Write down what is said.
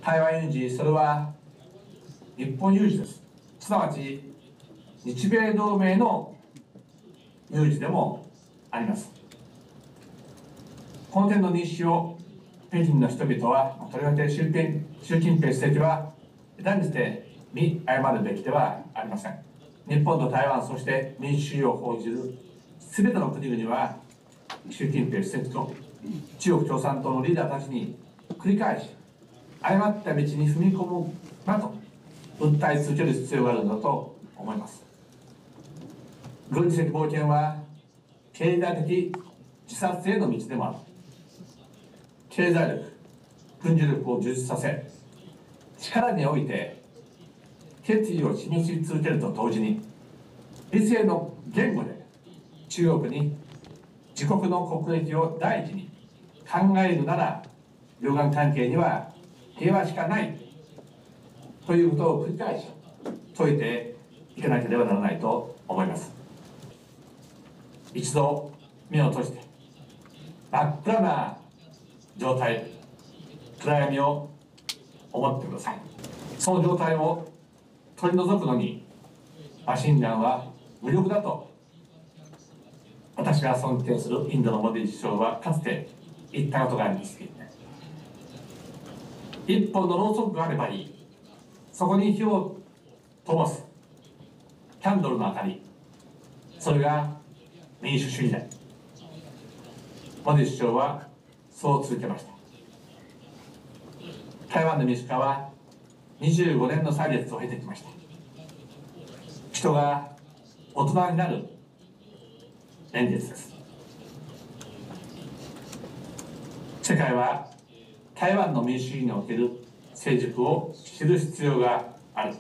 台湾有事、それは日本有事です。すなわち日米同盟の有事でもあります。この点の認識を北京の人々は、とりわけ習近平主席は断じて見誤るべきではありません。日本と台湾、そして民主主義を講じるすべての国々は、習近平主席と中国共産党のリーダーたちに繰り返し誤った道に踏み込むなと訴え続ける必要があるのだと思います。軍事的冒険は経済的自殺への道でもある。経済力、軍事力を充実させ、力において決意を示し続けると同時に、理性の言語で中国に自国の国益を第一に考えるなら、両岸関係には平和しかないということを繰り返し説いていかなければならないと思います。一度目を閉じて、真っ暗な状態、暗闇を思ってください。その状態を取り除くのにマシンガンは無力だと、私が尊敬するインドのモディ首相はかつて言ったことがあるんですけどね。一本のろうそくがあればいい、そこに火を灯すキャンドルの明かり、それが民主主義だ。モディ首相はそう続けました。台湾の民主化は25年の歳月を経てきました。人が大人になる年月です。世界は台湾の民主主義における成熟を知る必要がある。